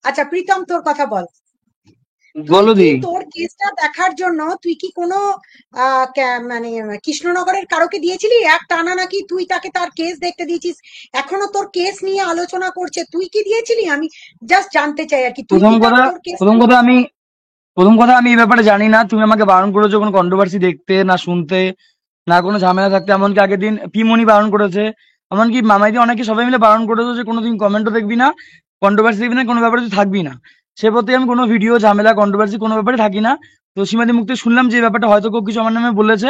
আচ্ছা প্রীতম, তোর কথা বল। তুই বলো কি দি। তোর কেসটা দেখার জন্য তুই কি কোনো মানে কৃষ্ণনগরের কারোকে দিয়েছিলি এক টানা, নাকি তুই তাকে তার কেস দেখতে দিয়েছিস? এখনো তোর কেস নিয়ে আলোচনা করছে, তুই কি দিয়েছিলি? আমি জাস্ট জানতে চাই আর কি, তুই প্রথম কি তার কথা তোর কেসটা? প্রথম কথা আমি প্রথম কথা আমি এই ব্যাপারে জানি না। তুমি আমাকে বারণ করেছো কোনো কন্ট্রোভার্সি দেখতে না শুনতে, না কোনো ঝামেলা থাকতে। এমনকি আগের দিন পিমনি বারণ করেছে, এমনকি মামাইদি অনেকে সবাই মিলে বারণ করেছে যে কোনোদিন কমেন্টও দেখবি না, কন্ট্রোভার্সি দেখবি না, কোনো ব্যাপারে তুই থাকবি না। সে প্রতি আমি কোনো ভিডিও ঝামেলা কন্ট্রোভার্সি কোনো ব্যাপারে থাকি না। তো সীমাদির মুখ থেকে শুনলাম যে এই ব্যাপারটা হয়তো কেউ কিছু আমার নামে বলেছে,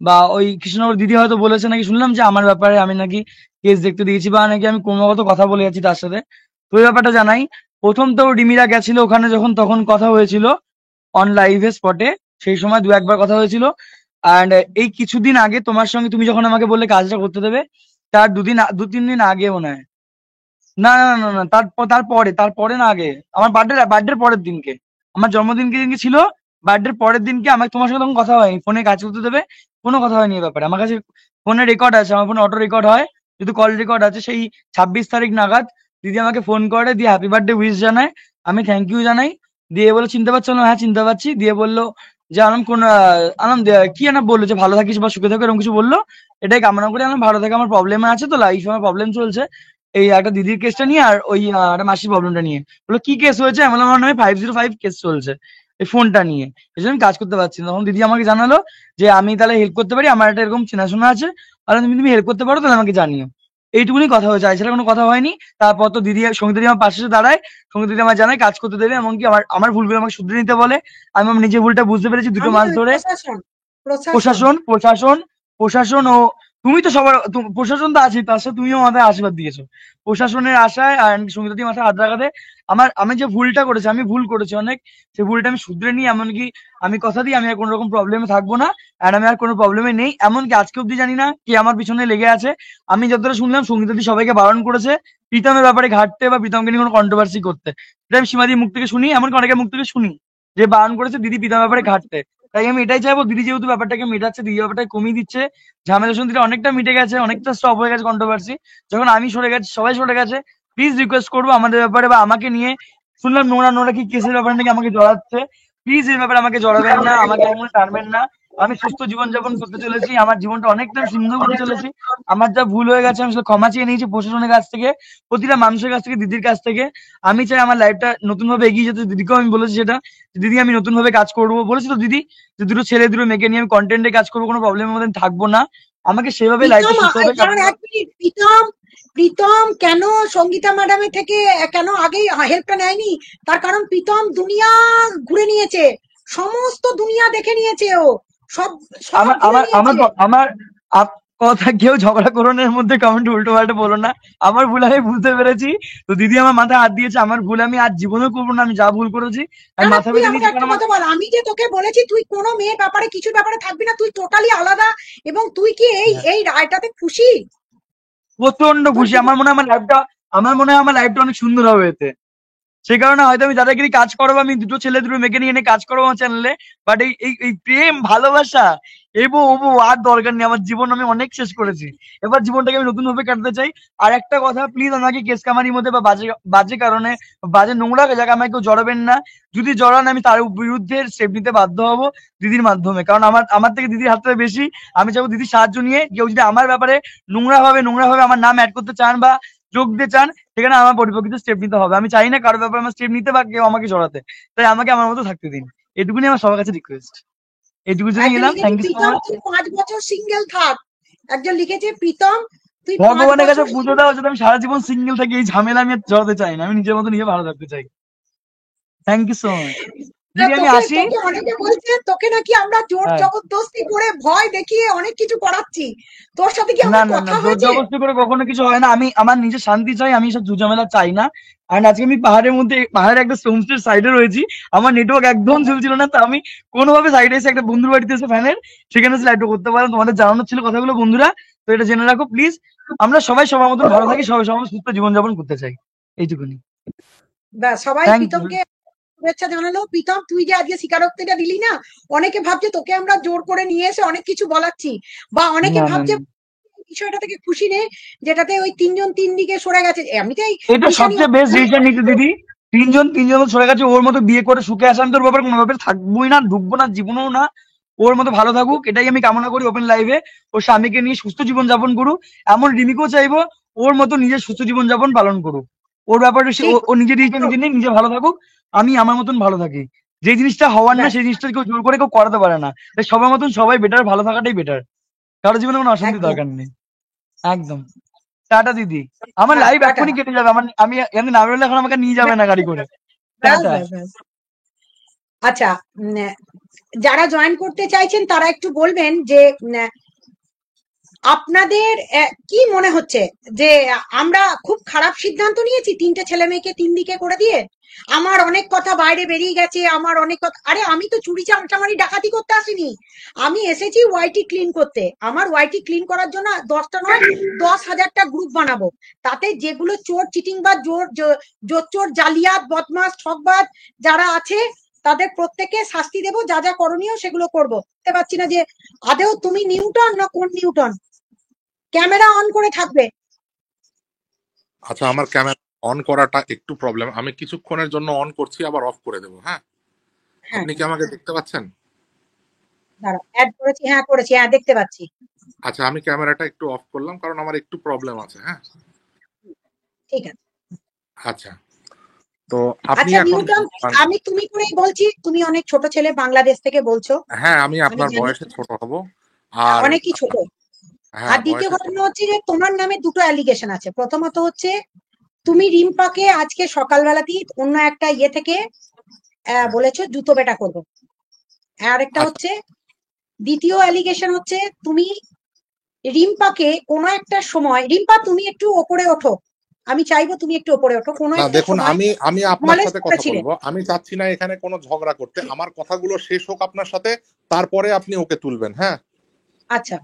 বা ওই কৃষ্ণনগর দিদি হয়তো বলেছে, নাকি শুনলাম যে আমার ব্যাপারে আমি নাকি কেস দেখতে দিয়েছি, বা নাকি আমি ক্রমাগত কথা বলে যাচ্ছি তার সাথে। তো এই ব্যাপারটা জানাই। প্রথম তো রিমিরা গেছিল ওখানে, যখন তখন কথা হয়েছিল অন লাইভে স্পটে, সেই সময় দু একবার কথা হয়েছিল। অ্যান্ড এই কিছুদিন আগে তোমার সঙ্গে তুমি যখন আমাকে বললে কাজটা করতে দেবে, তার দু তিন দিন আগে মনে হয়। না না না না, তারপরে না, আগে আমার বার্থডের পরের দিনকে, আমার জন্মদিনকে দিনকে ছিল, বার্থডের পরের দিনকে আমার তোমার সঙ্গে তখন কথা হয়নি, ফোনে কাজ করতে দেবে কোনো কথা হয়নি। এ ব্যাপারে আমার কাছে ফোনে রেকর্ড আছে, আমার ফোনে অটো রেকর্ড হয়, যদি কল রেকর্ড আছে। সেই 26 তারিখ নাগাদ দিদি আমাকে ফোন করে, দিয়ে হ্যাপি বার্থডে উইশ জানায়, আমি থ্যাংক ইউ জানাই। দিয়ে বলে চিনতে পারছো না? হ্যাঁ চিনতে পারছি। দিয়ে বললো যে আনাম কোন আনাম কি না বললো যে ভালো থাকিস বা সুখে থাকো, এরকম কিছু বললো। এটাই কামনা করি, আমার ভালো থাকে, আমার প্রবলেমে আছে তো, লাইফে আমার প্রবলেম চলছে, এই একটা দিদির কেসটা নিয়ে আর ওই একটা মাসির প্রবলেমটা নিয়ে। বললো কি কেস হয়েছে? আমি বললাম আমার নামে 505 কেস চলছে এই ফোনটা নিয়ে, এই জন্য আমি কাজ করতে পারছি না। তখন দিদি আমাকে জানালো যে আমি তাহলে হেল্প করতে পারি, আমার একটা এরকম চেনাশোনা আছে, আর তুমি তুমি হেল্প করতে পারো তাহলে আমাকে জানিও। এইটুকুনি কথা হয়েছে, এছাড়া কোনো কথা হয়নি। তারপর তো দিদি, সঙ্গীত দিদি আমার পাশে এসে দাঁড়ায়, সঙ্গীত দিদি আমার জানায় কাজ করতে দেবে, এমনকি আমার আমার ভুলগুলো আমাকে শুধরে নিতে বলে। আমি আমার নিজের ভুলটা বুঝতে পেরেছি দুটো আমি মাস নই, ধরে। প্রশাসন। প্রশাসন। প্রশাসন প্রশাসন প্রশাসন ও তুমি তো সবার প্রশাসন তো আছে, তার সাথে তুমিও আমাদের আশীর্বাদ দিয়েছো। প্রশাসনের আশায় আর সঙ্গীতাদি মাথায় হাত রাখাতে আমি যে ভুলটা করেছি, আমি ভুল করেছি অনেক, সেই ভুলটা আমি শুধরে নিই। এমনকি আমি কথা দিই আমি আর কোনো রকম প্রবলেমে থাকবো না, আর আমি আর কোনো প্রবলেমে নেই। এমনকি আজকে অব্দি জানি না কে আমার পিছনে লেগে আছে। আমি যতটা শুনলাম সঙ্গীতাদি সবাইকে বারণ করেছে প্রীতমের ব্যাপারে ঘাটতে বা প্রীতমকে নিয়ে কোনো কন্ট্রোভার্সি করতে। এটা আমি সীমাদির মুখ থেকে শুনি, এমনকি অনেকের মুখ থেকে শুনি যে বারণ করেছে দিদি প্রীতমের ব্যাপারে ঘাটতে। তাই আমি এটাই চাইবো, দিদি যেহেতু ব্যাপারটাকে মেটাচ্ছে, দিদি ব্যাপারটাকে কমিয়ে দিচ্ছে, ঝামেলা শুনতে অনেকটা মিটে গেছে, অনেকটা স্টপ হয়ে গেছে কন্ট্রোভার্সি। যখন আমি সরে গেছি সবাই সরে গেছে, প্লিজ রিকোয়েস্ট করবো আমাদের ব্যাপারে বা আমাকে নিয়ে, শুনলাম নোরা নোরা কি কেসের ব্যাপারে নাকি আমাকে জড়াচ্ছে, প্লিজ এই ব্যাপারে আমাকে জড়াবেন না, আমাকে এমন টানবেন না। আমি সুস্থ জীবনযাপন করতে চলেছি, আমার জীবনটা অনেকটা সুন্দর করতে চলেছি। আমার যা ভুল হয়ে গেছে আমি সেটা ক্ষমা চেয়ে নিয়েছি প্রশাসনের কাছ থেকে, প্রতিটা মানুষের কাছ থেকে, দিদির কাছ থেকে। আমি চাই আমার লাইফটা নতুন ভাবে এগিয়ে যেতে। দিদিকেও আমি বলেছি সেটা, যে দিদি আমি নতুন ভাবে কাজ করবো, বলেছি তো দিদি যে দুটো ছেলে দুটো মেয়েকে নিয়ে আমি কন্টেন্টে কাজ করবো, কোনো প্রবলেমের মধ্যে আমি থাকবো না। আমাকে সেভাবে লাইফটা প্রীতম, সুস্থভাবে দাঁড়ান কাটাতে। এক মিনিট। প্রীতম, প্রীতম কেন সঙ্গীতা ম্যাডামের থেকে কেন আগেই হেল্পটা নেয়নি? তার কারণ প্রীতম দুনিয়া ঘুরে নিয়েছে, সমস্ত দুনিয়া দেখে নিয়েছে ও, সব সব আমার ঘুরে আমার আমার নিয়েছে। আমার কথা কেউ ঝগড়া করোনার মধ্যে কমেন্ট উল্টো পাল্টা বলো না। আমার ভুল আমি বুঝতে পেরেছি, তো দিদি আমার মাথায় হাত দিয়েছে, আমার ভুল আমি আজ জীবনেও করবো না। আমি যা ভুল করেছি না আমি না, মাথা তুই পেতে আমাকে নিয়েছি, কারণ একটা আমার কথা বল, আমি যে তোকে বলেছি তুই কোনো মেয়ের ব্যাপারে কিছুর ব্যাপারে থাকবি না, তুই টোটালি আলাদা, এবং তুই কি এই এই রায়টাতে খুশি? প্রচন্ড তোর খুশি। জীবন। আমার মনে হয় আমার লাইফটা অনেক সুন্দর হবে এতে। সেই কারণে হয়তো আমি দাদাগিরি কাজ করবো, আমি দুটো ছেলে দুটো মেয়েকে নিয়ে এনে কাজ করবো আমার চ্যানেলে। বাট এই প্রেম ভালোবাসা এবো ওবো আর দরকার নেই। আমার জীবন আমি অনেক শেষ করেছি, এবার জীবনটাকে আমি নতুন ভাবে কাটাতে চাই। আর একটা কথা, প্লিজ আমাকে কেস কামারির মধ্যে বা বাজে বাজে কারণে, বাজে নোংরা জায়গায় আমাকে কেউ জড়াবেন না। যদি জড়ান আমি তার বিরুদ্ধে স্টেপ নিতে বাধ্য হব দিদির মাধ্যমে, কারণ আমার আমার থেকে দিদির হাতটা বেশি। আমি চাইবো দিদির সাহায্য নিয়ে কেউ যদি আমার ব্যাপারে নোংরা ভাবে আমার নাম অ্যাড করতে চান বা যোগ দিতে চান, সেখানে আমার পরিপ্রেক্ষিতে স্টেপ নিতে হবে। আমি চাই না কারোর ব্যাপারে আমার স্টেপ নিতে বা কেউ আমাকে জড়াতে। তাই আমাকে আমার মতো থাকতে দিন, এটুকুনি আমার সবার কাছে রিকোয়েস্ট। এটুকুর জন্য একজন গেলাম, লিখেছে thank you so Pritam much. তুই 5 বছর সিঙ্গেল থাক। একজন লিখেছে প্রীতম তুই পাঁচ ভগবানের কাছে বছর পুজো দেওয়া, যাতে আমি সারা জীবন সিঙ্গেল থাকি, এই ঝামেলা আমি আর জড়াতে চাই না, আমি নিজের মতো নিজে ভালো থাকতে চাই। Thank you so much. দিদি আমি তোকে আসি। তোকে অনেকে বলছে তোকে নাকি আমরা জোর হ্যাঁ। জবরদস্তি করে ভয় দেখিয়ে অনেক কিছু করাচ্ছি। তোর সাথে কি না আমার না না, কথা জোর হয়েছে? জবরদস্তি করে কখনো কিছু হয় না। আমি আমার নিজের শান্তি চাই, আমি সব ঝুঝামেলা চাই না। আর আজকে আমি পাহাড়ের মধ্যে, পাহাড়ের একটা হোমস্টের সাইডে রয়েছি, আমার নেটওয়ার্ক একদম চলছিল না, তো আমি কোনোভাবে সাইডে এসে একটা বন্ধুর বাড়িতে এসে ফ্যানের, সেখানে এসে লাইটটা করতে পারলাম। তোমাদের জানানোর ছিল কথাগুলো বন্ধুরা, তো এটা জেনে রাখো প্লিজ। আমরা সবাই সবার মতন ভালো থাকি, সবাই সবার মতো সুস্থ জীবনযাপন করতে চাই, এইটুকুনি। সবাই থ্যাংক ইউ। প্রীতমকে শুভেচ্ছা জানালো। প্রীতম তুই যে আজকে স্বীকারোক্তিটা দিলি না, অনেকে ভাবছে তোকে আমরা জোর করে নিয়ে এসে অনেক কিছু বলাচ্ছি, বা অনেকে না না ভাবছে না, বিষয়টা থেকে খুশি নে, যেটাতে ওই তিনজন তিন দিকে সরে গেছে। এমনিতেই এটা ঈশানী সবচেয়ে বেস্ট ডিসিশন নিতে দিদি। তিনজন মতো সরে গেছে, ওর মতো বিয়ে করে সুখে আসে, আমি তোর ব্যাপারে কোনো ব্যাপারে থাকবোই না, ঢুকবো না, জীবনেও না। ওর মতো ভালো থাকুক এটাই আমি কামনা করি ওপেন লাইভে। ওর স্বামীকে নিয়ে সুস্থ জীবন যাপন করুক। এমন রিমিকেও চাইবো ওর মতো নিজের সুস্থ জীবন যাপন পালন করুক। ওর ব্যাপারে ঠিক ও নিজে দিয়েছে, নিজে নিয়ে নিজে ভালো থাকুক। আমি আমার মতন ভালো থাকি। যে জিনিসটা হওয়ার না ব্যাস, সেই জিনিসটা কেউ জোর করে কেউ করাতে পারে না। তাই সবার মতন সবাই বেটার, ভালো থাকাটাই বেটার। কারোর জীবনে কোনো অশান্তি একদম। দরকার নেই। একদম। টাটা দিদি। আমার হ্যাঁ, লাইভ টাটা। এক্ষুনি কেটে যাবে, আমি এখানে না বেরোলে এখন আমাকে নিয়ে যাবে ব্যাস, না গাড়ি করে। ব্যাস, টাটা। ব্যাস, ব্যাস। আচ্ছা, যারা জয়েন করতে চাইছেন তারা একটু বলবেন যে আপনাদের কি মনে হচ্ছে যে আমরা খুব খারাপ সিদ্ধান্ত নিয়েছি তিনটে ছেলে মেয়েকে তিন দিকে করে দিয়ে? আমার অনেক কথা বাইরে বেরিয়ে গেছে, আমার অনেক কথা, আরে আমি তো চুরি চামচামারি ডাকাতি করতে আসিনি। আমি এসেছি ওয়াইটি ক্লিন করতে। আমার ওয়াইটি ক্লিন করার জন্য 10টা নয়, 10,000টা গ্রুপ বানাবো। তাতে যেগুলো চোর চিটিংবাজ, জোর চোর, জালিয়াত, বদমাস, ঠকবাজ যারা আছে তাদের প্রত্যেককে শাস্তি দেবো, যা যা করণীয় সেগুলো করবো। বুঝতে পারছি না যে আদেও তুমি নিউটন না কোন নিউটন। ক্যামেরা অন করে থাকবে। আচ্ছা, আমার ক্যামেরা অন করাটা একটু প্রবলেম, আমি কিছুক্ষণের জন্য অন করছি আবার অফ করে দেবো। হ্যাঁ, হ্যাঁ, আপনি কি আমাকে দেখতে পাচ্ছেন? দাঁড়াও, অ্যাড করেছি, হ্যাঁ করেছি, হ্যাঁ দেখতে পাচ্ছি। আচ্ছা, আমি ক্যামেরাটা একটু অফ করলাম কারণ আমার একটু প্রবলেম আছে। হ্যাঁ, ঠিক আছে। আচ্ছা, তো আপনি আচ্ছা এখন নিউটন, আমি তুমি করেই বলছি, তুমি অনেক ছোট ছেলে, বাংলাদেশ থেকে বলছো, হ্যাঁ, আমি আমি আপনার জানি। বয়সে ছোট হব। হ্যাঁ, আর অনেকই ছোট। হ্যাঁ, আর দ্বিতীয় বয়সে ছোট। ঘটনা হচ্ছে যে তোমার নামে দুটো অ্যালিগেশন আছে। প্রথমত হচ্ছে তুমি রিম্পাকে আজকে সকালবেলাতেই অন্য একটা ইয়ে থেকে হ্যাঁ, বলেছো জুতো পেটা করবো। আর একটা আচ্ছা, হচ্ছে, দ্বিতীয় অ্যালিগেশন হচ্ছে তুমি রিম্পাকে কোনো একটা সময়, রিম্পা তুমি একটু ওপরে ওঠো, আমি চাইবো তুমি একটু ওপরে ওঠো, কোনো না একটা দেখুন, সময় আমি আমি আপনার মলেস্ট সাথে কথা করেছিলে। বলবো, আমি চাচ্ছি না এখানে কোনো ঝগড়া করতে। আমার কথাগুলো শেষ হোক আপনার সাথে, তারপরে আপনি ওকে তুলবেন। হ্যাঁ, আচ্ছা,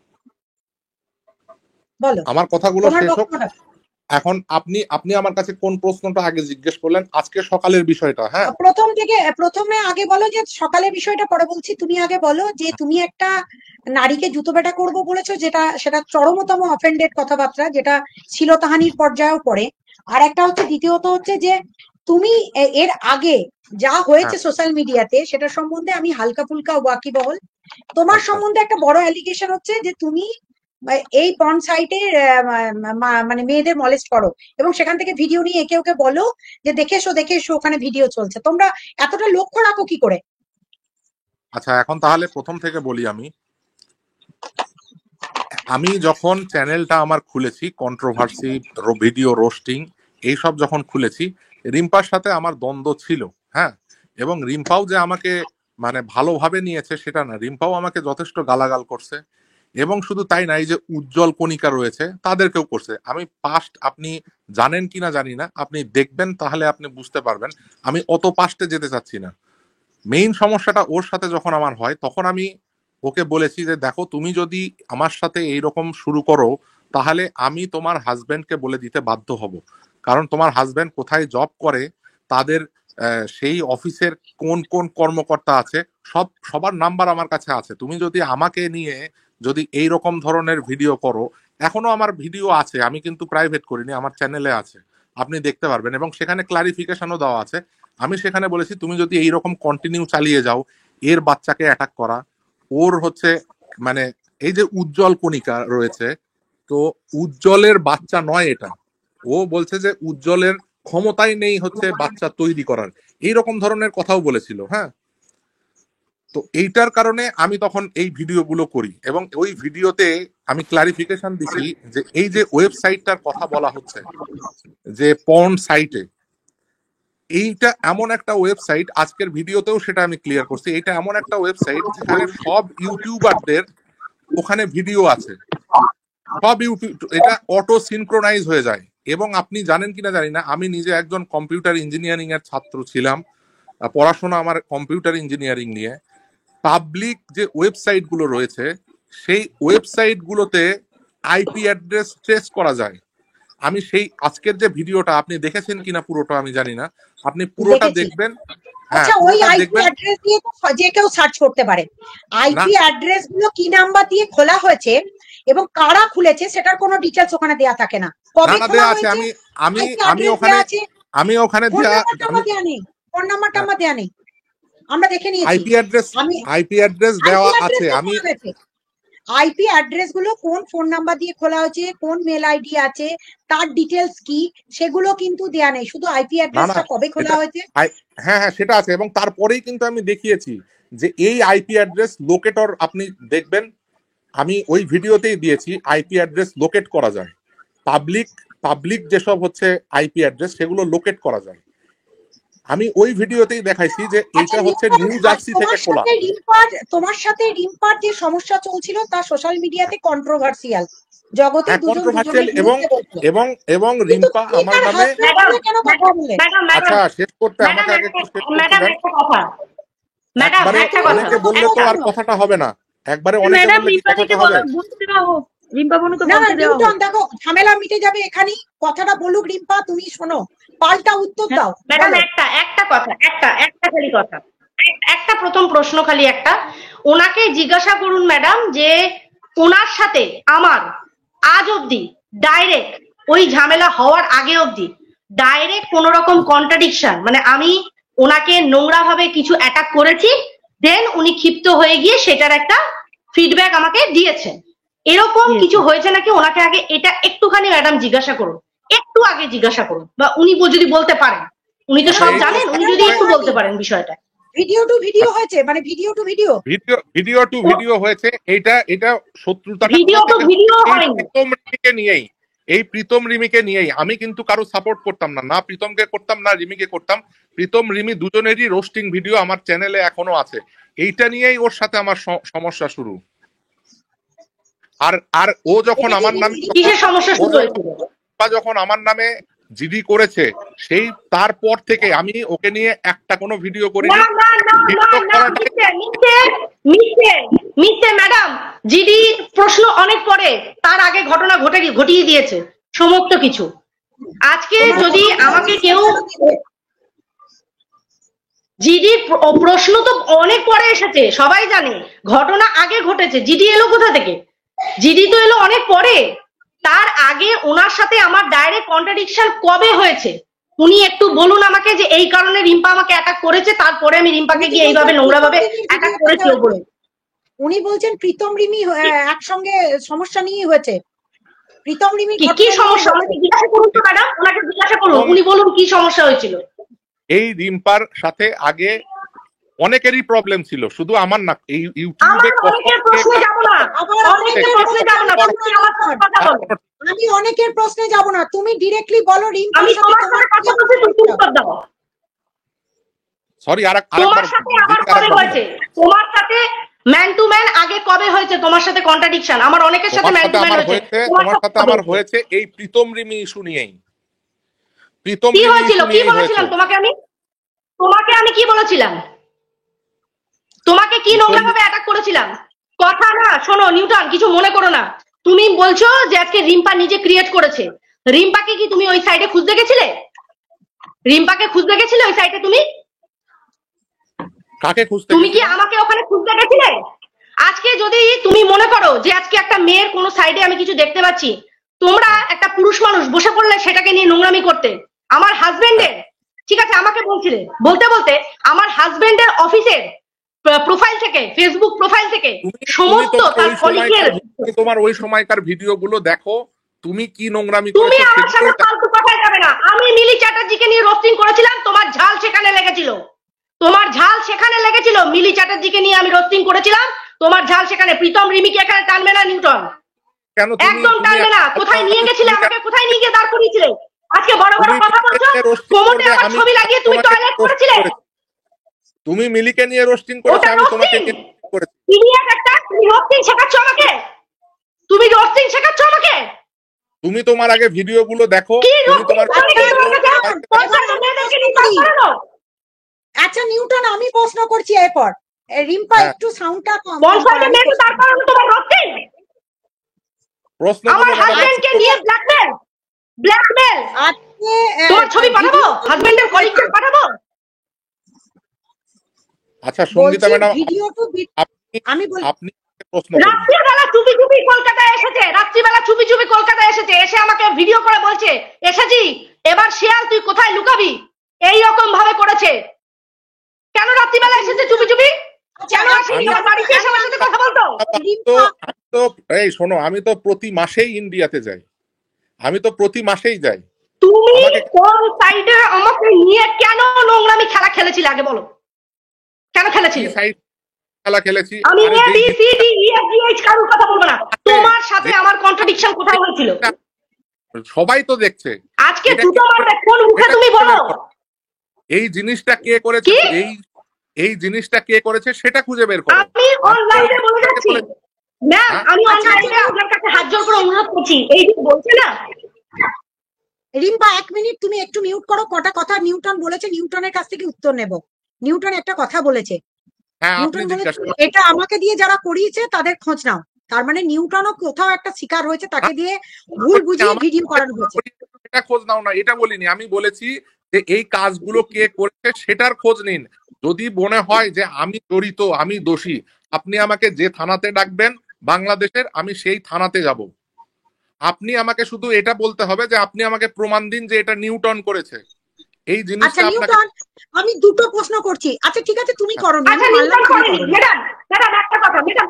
বলো আমার কথাগুলো তোমার শেষ হোক। বক্তব্যটা। এখন আপনি আপনি আমার কাছে কোন প্রশ্নটা আগে জিজ্ঞেস করলেন? আজকে সকালের বিষয়টা। হ্যাঁ, প্রথম থেকে প্রথমে আগে বলো যে সকালের বিষয়টা পরে বলছি, তুমি আগে বলো যে তুমি একটা নারীকে জুতো পেটা করবো বলেছো, যেটা সেটা চরমতম অফেন্ডেড কথাবার্তা, যেটা শ্লীলতাহানির পর্যায়েও পড়ে। আর একটা হচ্ছে, দ্বিতীয়ত হচ্ছে যে তুমি এর আগে যা হয়েছে হ্যাঁ, সোশ্যাল মিডিয়াতে সেটা সম্বন্ধে আমি হালকা ফুলকা ওয়াকিবহল। তোমার আচ্ছা, সম্বন্ধে একটা বড় অ্যালিগেশন হচ্ছে যে তুমি এই পর্ন সাইটে মানে মেয়েদের মলেস্ট করো, এবং সেখান থেকে ভিডিও নিয়ে একে ওকে বলো যে দেখে এসো ওখানে ভিডিও চলছে। তোমরা এতটা লক্ষ্য রাখো কি করে? আচ্ছা, এখন তাহলে প্রথম থেকে বলি। আমি আমি যখন চ্যানেলটা আমার খুলেছি, কন্ট্রোভার্সি, ভিডিও রোস্টিং এইসব যখন খুলেছি, রিম্পার সাথে আমার দ্বন্দ্ব ছিল। হ্যাঁ, এবং রিম্পাও যে আমাকে মানে ভালোভাবে নিয়েছে সেটা না, রিম্পাও আমাকে যথেষ্ট গালাগাল করছে। এবং শুধু তাই না, এই যে উজ্জ্বল কণিকা রয়েছে তাদেরকেও করছে। আমি পাস্ট আপনি জানেন কিনা জানি না, আপনি দেখবেন তাহলে আপনি বুঝতে পারবেন। আমি অত পাস্টে যেতে চাচ্ছি না। মেইন সমস্যাটা ওর সাথে যখন আমার হয় তখন আমি ওকে বলেছি যে দেখো, তুমি যদি আমার সাথে এইরকম শুরু করো তাহলে আমি তোমার হাজবেন্ডকে বলে দিতে বাধ্য হব। কারণ তোমার হাজবেন্ড কোথায় জব করে, তাদের সেই অফিসের কোন কোন কর্মকর্তা আছে, সবার নাম্বার আমার কাছে আছে। তুমি যদি আমাকে নিয়ে যদি এই রকম ধরনের ভিডিও করো, এখনো আমার ভিডিও আছে, আমি কিন্তু প্রাইভেট করিনি, আমার চ্যানেলে আছে, আপনি দেখতে পারবেন এবং সেখানে ক্লারিফিকেশনও দেওয়া আছে। আমি সেখানে বলেছি তুমি যদি এইরকম কন্টিনিউ চালিয়ে যাও, এর বাচ্চাকে অ্যাটাক করা, ওর হচ্ছে মানে এই যে উজ্জ্বল কণিকা রয়েছে, তো উজ্জ্বলের বাচ্চা নয় এটা। ও বলছে যে উজ্জ্বলের ক্ষমতাই নেই হচ্ছে বাচ্চা তৈরি করার, এইরকম ধরনের কথাও বলেছিল। হ্যাঁ, তো এইটার কারণে আমি তখন এই ভিডিওগুলো করি এবং ওই ভিডিওতে আমি ক্লারিফিকেশন দিছি যে এই যে ওয়েবসাইটটার কথা বলা হচ্ছে, যে পর্ন সাইটে, এইটা এমন একটা ওয়েবসাইট, আজকের ভিডিওতেও সেটা আমি ক্লিয়ার করছি, এটা এমন একটা ওয়েবসাইট যেখানে সব ইউটিউবারদের ওখানে ভিডিও আছে। সব ইউটিউব, এটা অটো সিনক্রোনাইজ হয়ে যায়। এবং আপনি জানেন কিনা জানি না, আমি নিজে একজন কম্পিউটার ইঞ্জিনিয়ারিং এর ছাত্র ছিলাম, পড়াশোনা আমার কম্পিউটার ইঞ্জিনিয়ারিং নিয়ে। পাবলিক যে ওয়েবসাইট গুলো রয়েছে সেই ওয়েবসাইট গুলোতে আইপি অ্যাড্রেস ট্রেস করা যায়। আমি সেই আজকের যে ভিডিওটা আপনি দেখেছেন কিনা পুরোটা আমি জানি না, আপনি পুরোটা দেখেছি। দেখবেন। হ্যাঁ, আচ্ছা, ওই পুরোটা আইপি দেখবেন। অ্যাড্রেস দিয়ে তো যে কেউ সার্চ করতে পারে। না, আইপি অ্যাড্রেস গুলো কি নাম্বার দিয়ে খোলা হয়েছে এবং কারা খুলেছে সেটার কোনো ডিটেলস ওখানে দেয়া থাকে না। না, কবে না, খোলা দেয়া আছে। হয়েছে আমি আমি আইপি আমি অ্যাড্রেস ওখানে দেয়া আছে। আমি ওখানে ফোন নাম্বারটা আমার দেয়া নেই, ফোন নাম্বারটা আমার দেয়া নেই, আমরা দেখে নিয়েছি। আইপি অ্যাড্রেস আমি দেওয়া আইপি আছে। অ্যাড্রেস আমি খোলা গেছে, আইপি অ্যাড্রেস গুলো কোন ফোন নাম্বার দিয়ে খোলা হয়েছে, কোন মেল আইডি আছে, তার ডিটেলস কি, সেগুলো কিন্তু দেয়া নেই, শুধু আইপি না অ্যাড্রেসটা কবে খোলা এটা হয়েছে। হ্যাঁ হ্যাঁ সেটা আছে, এবং তারপরেই কিন্তু আমি দেখিয়েছি যে এই আইপি অ্যাড্রেস লোকেটর আপনি দেখবেন, আমি ওই ভিডিওতেই দিয়েছি আইপি অ্যাড্রেস লোকেট করা যায়। পাবলিক যেসব হচ্ছে আইপি অ্যাড্রেস সেগুলো লোকেট করা যায়। আমি ওই ভিডিওতেই দেখাইছি যে আচ্ছা এইটা হচ্ছে নিউটন, নিউ জার্সি থেকে খোলা। তোমার সাথে রিম্পার যে সমস্যা চলছিল তা সোশ্যাল মিডিয়াতে কন্ট্রোভার্সিয়াল, জগতে হ্যাঁ দুজন কন্ট্রোভার্সিয়াল, দুজনের এবং বিরুদ্ধে বলছে। এবং এবং কিন্তু রিম্পা তুমি আমার তার নামে হাজবেন্ড বলে কেন কথা বললে? আচ্ছা শেষ করতে আমাকে আগে একটু শেষ করতে ম্যাডাম দেন। একটা কথা, ম্যাডাম একবারে একটা কথা, অনেকে বললে তো আর কথাটা হবে না, একবারে অনেকে ম্যাডাম বললে কি রিম্পাদিকে কথাটা হবে? বলতে দেওয়া হোক, রিম্পা বোনু তো না বলতে দেওয়া হোক। নিউটন দেখো ঝামেলা মিটে যাবে এখানেই, কথাটা বলুক রিম্পা, তুমি শোনো, পাল্টা উত্তর দাও। ম্যাডাম বলো। একটা কথা, একটা খালি কথা, একটা প্রথম প্রশ্ন খালি একটা, ওনাকে জিজ্ঞাসা করুন ম্যাডাম যে ওনার সাথে আমার আজ অব্দি ডাইরেক্ট ওই ঝামেলা হওয়ার আগে অব্দি ডাইরেক্ট কোন রকম কন্ট্রাডিকশন, মানে আমি ওনাকে নোংরা ভাবে কিছু অ্যাটাক করেছি, দেন উনি ক্ষিপ্ত হয়ে গিয়ে সেটার একটা ফিডব্যাক আমাকে দিয়েছেন, এরকম কিছু হয়েছে নাকি ওনাকে আগে এটা একটুখানি ম্যাডাম জিজ্ঞাসা করুন, একটু আগে জিজ্ঞাসা করুন, বা উনি যদি বলতে পারেন, উনি তো সব জানেন, উনি যদি একটু বলতে পারেন বিষয়টা। ভিডিও টু ভিডিও হয়েছে, মানে ভিডিও টু ভিডিও ভিডিও হয়েছে। এটা শত্রুতা ভিডিও তো ভিডিও হয়নি, প্রীতম রিমিকে নিয়েই। আমি কিন্তু কারো সাপোর্ট করতাম না প্রীতমকে করতাম না রিমিকে করতাম। প্রীতম রিমি দুজনেরই রোস্টিং ভিডিও আমার চ্যানেলে এখনো আছে। এইটা নিয়েই ওর সাথে আমার সমস্যা শুরু। আর ও যখন আমার নামে কিসের সমস্যা শুরু হয়েছিল? যখন আমার নামে জিডি করেছে সেই তারপর থেকে আমি ওকে নিয়ে একটা কোনো ভিডিও করিনি। মিথ্যে ম্যাডাম, জিডি প্রশ্ন অনেক পরে, তার আগে ঘটনা ঘটিয়ে দিয়েছে সমস্ত কিছু। আজকে যদি আমাকে কেউ, জিডি প্রশ্ন তো অনেক পরে এসেছে, সবাই জানে ঘটনা আগে ঘটেছে, জিডি এলো কোথা থেকে? জিডি তো এলো অনেক পরে। তার আগে ওনার সাথে আমার ডাইরেক্ট কন্ট্রাডিকশন কবে হয়েছে উনি একটু বলুন আমাকে, যে এই কারণে রিম্পা আমাকে অ্যাটাক করেছে, তারপরে আমি রিম্পাকে গিয়ে এইভাবে নোংরা ভাবে অ্যাটাক করেছি বলে। উনি বলছেন প্রীতম রিমি একসঙ্গে সমস্যা নিয়ে হয়েছে। প্রীতম রিমি কি সমস্যা আমাকে জিজ্ঞাসা করুন তো ম্যাডাম, ওনাকে জিজ্ঞাসা করুন, উনি বলুন কি সমস্যা হয়েছিল। এই রিম্পার সাথে আগে অনেকেরই প্রবলেম ছিল, শুধু আমার না। এই ইউটিউবে অনেকের প্রশ্নে যাব না, অনেকের প্রশ্নে যাব না, তুমি আমার সাথে কথা বলো। আমি অনেকের প্রশ্নে যাব না, তুমি ডিরেক্টলি বলো রিম্পার আমি সাথে তোমার সাথে কথা বলছি, তুমি উত্তর দাও। সরি তোমার সাথে আমার কবে হয়েছে, তোমার সাথে ম্যান টু ম্যান আগে কবে হয়েছে তোমার সাথে কন্ট্রাডিকশন? আমার অনেকের সাথে ম্যান টু ম্যান হয়েছে, তোমার সাথে আমার হয়েছে এই প্রীতম রিমি ইস্যু নিয়েই। প্রীতম কি হয়েছিল, কি বলেছিলাম তোমাকে আমি কি বলেছিলাম? তোমাকে কি নোংরা ভাবে অ্যাটাক করেছিলাম? কথা না শোনো নিউটন, কিছু মনে করো না। তুমি বলছো যে আজকে রিম্পা নিজে ক্রিয়েট করেছে, রিম্পাকে কি তুমি ওই সাইডে খুঁজতে গেছিলে? রিম্পাকে খুঁজতে গেছিলে ওই সাইডে? তুমি কাকে খুঁজতে? তুমি কি আমাকে ওখানে খুঁজতে গেছিলে? আজকে যদি তুমি মনে করো যে আজকে একটা মেয়ের কোনো সাইডে আমি কিছু দেখতে পাচ্ছি, তোমরা একটা পুরুষ মানুষ বসে পড়লে সেটাকে নিয়ে নোংরামি করতে। আমার হাজবেন্ডের, ঠিক আছে আমাকে বলছিলে, বলতে আমার হাজবেন্ডের অফিসের প্রোফাইল থেকে, ফেসবুক প্রোফাইল থেকে সমস্ত তার কলিগের, তোমার ওই সময়কার ভিডিওগুলো দেখো, তুমি কি নোংরামি তুমি করেছো আমার সাথে ফালতু কথায় যাবে না। আমি মিলি চ্যাটার্জিকে নিয়ে রোস্টিং করেছিলাম, তোমার ঝাল সেখানে লেগেছিল, মিলি চ্যাটার্জিকে নিয়ে আমি রোস্টিং করেছিলাম, তোমার ঝাল সেখানে। প্রীতম রিমিকে এখানে টানবে না নিউটন, একদম টানবে না। কোথায় নিয়ে গেছিলে আমাকে, কোথায় নিয়ে গিয়ে দাঁড় করিয়েছিলে? আজকে বড় বড় কথা বলছো, কোমরে আমার ছবি লাগিয়ে তুমি টয়লেট করেছিলে। তুমি মিলিকে নিয়ে রোস্টিং করেছো, আমি তোমাকে করেছি। ইডিয়েট একটা, তুমি রোস্টিং শেখাচ্ছ আমাকে, তুমি রোস্টিং শেখাচ্ছ আমাকে। তুমি তোমার আগে ভিডিওগুলো দেখো, তুমি তোমার আচ্ছা নিউটন, আমি প্রশ্ন করছি এরপর, রিম্পা একটু সাউন্ডটা কম। প্রশ্ন আমার হাজবেন্ডকে নিয়ে ব্ল্যাকমেল, আজকে তোমার ছবি পাঠাবো, হাজবেন্ডের কলিগকে পাঠাবো। আচ্ছা সঙ্গীতা ম্যাডাম, ভিডিও টু আপনি প্রশ্ন রাত্রিবেলা চুপি চুপি কলকাতায় এসেছে, রাত্রিবেলা চুপি চুপি কলকাতায় এসেছে, এসে আমাকে ভিডিও করে বলছে এসেছি এবার শিয়াল তুই কোথায় লুকাবি, এই রকম ভাবে করেছে। কেন রাত্রিবেলা এসেছে চুপি চুপি? কেন আসেনি? ওর বাড়িতে এসে আমার সাথে কথা বলতো। এই শোনো, আমি তো প্রতি মাসেই ইন্ডিয়াতে যাই, আমি তো প্রতি মাসেই যাই। তুমি কোন সাইডে আমাকে নিয়ে কেন নোংরামি খেলা খেলেছিলে আগে বলো, কেন খেলেছিলে? খেলা খেলেছি আমি A B C D E F G H কারোর কথা বলবো না, তোমার সাথে আমার কন্ট্রাডিকশন কোথায় হয়েছিল সবাই তো দেখছে। আজকে দুটো মারবে, কোন মুখে তুমি বলো? এই জিনিসটা কে করেছে, এই জিনিসটা কে করেছে সেটা খুঁজে বের করো। আমি অনলাইনে বলে যাচ্ছি ম্যাম, আমি অনলাইনে আপনার কাছে হাত জোড় করে অনুরোধ করছি, এই যে বলছে না। রিম্পা 1 মিনিট তুমি একটু মিউট করো, কটা কথা নিউটন বলেছে, নিউটনের কাছ থেকে উত্তর নেব। নিউটন একটা কথা বলেছে, নিউটন বলেছে এটা আমাকে দিয়ে যারা করিয়েছে তাদের খোঁজ নাও। তার মানে নিউটনও কোথাও একটা শিকার হয়েছে, তাকে দিয়ে ভুল বুঝিয়ে ভিডিও করানো হয়েছে। এটা খোঁজ নাও না, এটা বলিনি, আমি বলেছি যে এই কাজগুলো কে করেছে সেটার খোঁজ নিন। যদি মনে হয় যে আমি জড়িত, আমি দোষী, আপনি আমাকে যে থানাতে ডাকবেন বাংলাদেশের, আমি সেই থানাতে যাব। আপনি আমাকে শুধু এটা বলতে হবে যে আপনি আমাকে প্রমাণ দিন যে এটা নিউটন করেছে। এই জিনিসটা নিউটন, আমি দুটো প্রশ্ন করছি। আচ্ছা ঠিক আছে, তুমি করো না। আচ্ছা নিউটন করেনি ম্যাডাম, ম্যাডাম একটা কথা, ম্যাডাম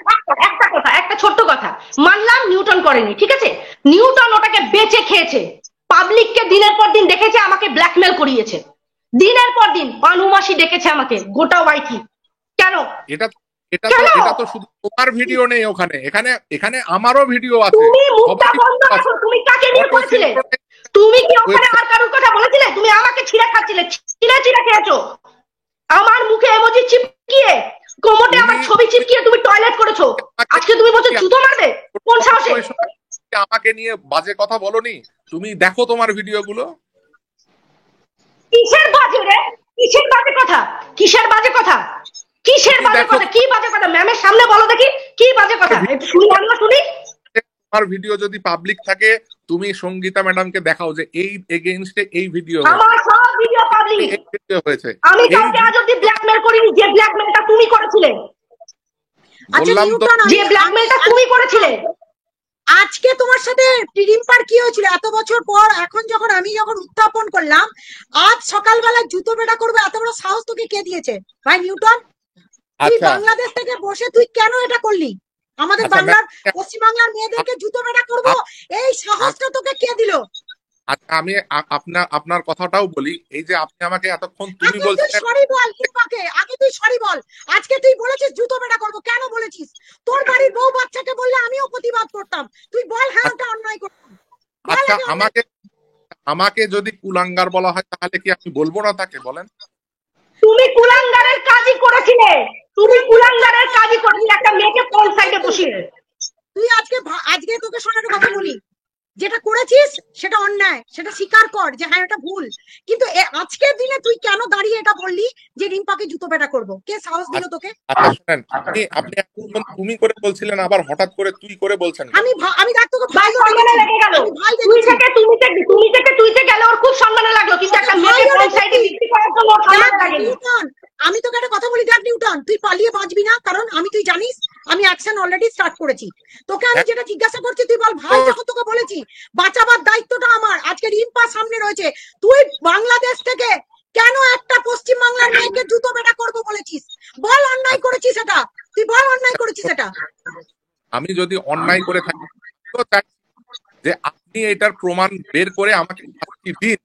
একটা কথা, একটা ছোট্ট কথা মানলাম নিউটন করেনি, ঠিক আছে। নিউটন ওটাকে বেচে খেয়েছে, পাবলিককে দিনের পর দিন দেখেছে, আমাকে ব্ল্যাকমেল করিয়েছে দিনের পর দিন, বানুমাসি ডেকেছে আমাকে গোটা ওয়াইটি। কেন? এটা তো শুধু তোমার ভিডিও নেই ওখানে, এখানে আমারও ভিডিও আছে। তুমি মুখটা বন্ধ রাখো, তুমি কাকে নিয়ে করেছিলে? তুমি কি ওখানে আর কারোর কথা বলেছিলে? তুমি আমাকে ছিঁড়ে খাচ্ছিলে, ছিঁড়ে খেয়েছো। আমার মুখে ইমোজি চিপকিয়ে, কোমরে আমার ছবি চিপকিয়ে তুমি টয়লেট করেছো। আজকে তুমি বলছো জুতো মারবে? কোন সাহসে? আমাকে নিয়ে বাজে কথা বলনি। তুমি দেখো তোমার ভিডিওগুলো। কিসের বাজে রে? কিসের বাজে কথা? কিসের বাজে কথা? কিসের বাজে কথা? কি বাজে কথা? ম্যামের সামনে বলো দেখি কি বাজে কথা, একটু শুনি, আমিও শুনি। তোমার ভিডিও যদি পাবলিক থাকে, তুমি সঙ্গীতা ম্যাডামকে দেখাও যে এই এগেইনস্টে এই ভিডিও, আমার সব ভিডিও পাবলিক হয়েছে। আমি কাউকে আজ অব্দি ব্ল্যাকমেল করিনি, যে ব্ল্যাকমেলটা তুমি করেছিলে। বললাম তো, যে ব্ল্যাকমেলটা তুমি করেছিলে। আজকে তোমার সাথে রিম্পার কি হয়েছিল এত বছর পর? এখন যখন আমি উত্থাপন করলাম, আজ সকালবেলা জুতো বেটা করবে, এত বড় সাহস তোকে কে দিয়েছে ভাই নিউটন? তুই বাংলাদেশ থেকে বসে তুই কেন এটা করলি? আমাদের বাংলার, পশ্চিমবাংলার মেয়েদেরকে জুতো বেটা করবো, এই সাহসটা তোকে কে দিল? আচ্ছা আমি আপনার কথাটাও বলি। এই যে আপনি আমাকে এতক্ষণ তুমি বলছেন, সরি বল রিম্পাকে, আগে তুই সরি বল। আজকে তুই বলেছিস জুতো বেটা করবো, কেন বলেছিস? তোর বাড়ির বউ বাচ্চাকে বললে আমিও প্রতিবাদ করতাম, তুই বল হ্যাঁ ওটা অন্যায় করতাম। আচ্ছা আমাকে যদি কুলাঙ্গার বলা হয় তাহলে কি আমি বলবো না তাকে? বলেন। তুমি কুলাঙ্গারের কাজই করেছিলে, তুমি কুলাঙ্গারের কাজই করেছিলে একটা মেয়েকে কোন সাইডে বসিয়ে। তুই আজকে তোকে শোনার কথা বলি, যেটা করেছিস সেটা অন্যায়, সেটা স্বীকার কর যে হ্যাঁ এটা ভুল। কিন্তু আজকের দিনে তুই কেন দাঁড়িয়ে এটা বললি যে রিম্পাকে জুতো পেটা করবো? কে সাহস দিল তোকে? আচ্ছা শুনেন, আপনি তুমি করে বলছিলেন, আবার হঠাৎ করে তুই করে বলছেন। আমি দেখ তোকে ভাই সম্মানে লেগে গেল, তুই থেকে তুইতে গেল, ওর খুব সম্মানে লাগলো, কিন্তু একটা মেয়েকে কোন সাইডে বিক্রি করার জন্য ওর সম্মানে লাগেনি। আমি তোকে একটা কথা বলি, দেখ নিউটন, তুই পালিয়ে বাঁচবি না, কারণ তুই জানিস আমি অ্যাকশন অলরেডি স্টার্ট করেছি। তোকে আমি যেটা জিজ্ঞাসা করছি তুই বল ভাই, যখন তোকে বলেছি বাঁচাবার দায়িত্বটা আমার, আজকে রিম্পা সামনে রয়েছে, তুই বাংলাদেশ থেকে কেন একটা পশ্চিম বাংলার মেয়েকে জুতো বেটা করবো বলেছিস? বল অন্যায় করেছিস এটা, তুই বল অন্যায় করেছিস এটা। আমি যদি অন্যায় করে থাকি যে আপনি এটার প্রমাণ বের করে আমাকে শাস্তি দিন,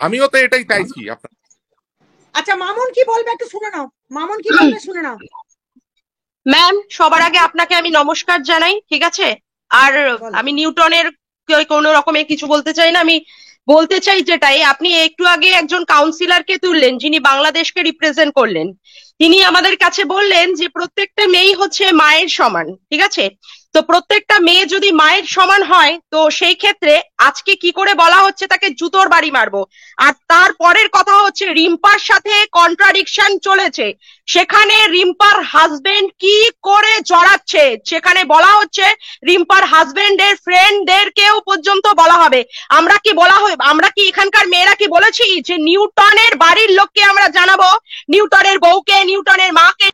আমিও তো এটাই চাইছি আপনার। আচ্ছা মামুন কি বলবে একটু শুনে নাও, মামুন কি বলবে শুনে নাও। ম্যাম সবার আগে আপনাকে আমি নমস্কার জানাই, ঠিক আছে? আর আমি নিউটনের কোনো রকমে কিছু বলতে চাই না, আমি বলতে চাই যেটাই, আপনি একটু আগে একজন কাউন্সিলরকে তুললেন যিনি বাংলাদেশকে রিপ্রেজেন্ট করলেন, তিনি আমাদের কাছে বললেন যে প্রত্যেকটা মেয়েই হচ্ছে মায়ের সমান, ঠিক আছে? তো প্রত্যেকটা মেয়ে যদি মায়ের সমান হয়, তো সেই ক্ষেত্রে আজকে কি করে বলা হচ্ছে তাকে জুতোর বাড়ি মারবো? আর তারপরের কথা হচ্ছে রিম্পার সাথে কন্ট্রাডিকশন চলেছে, সেখানে রিম্পার হাজবেন্ড কি করে জড়াচ্ছে, সেখানে বলা হচ্ছে রিম্পার হাজবেন্ডের ফ্রেন্ডদেরকেও পর্যন্ত বলা হবে। আমরা কি এখানকার মেয়েরা কি বলেছি যে নিউটনের বাড়ির লোককে আমরা জানাবো, নিউটনের বউকে, নিউটনের মাকে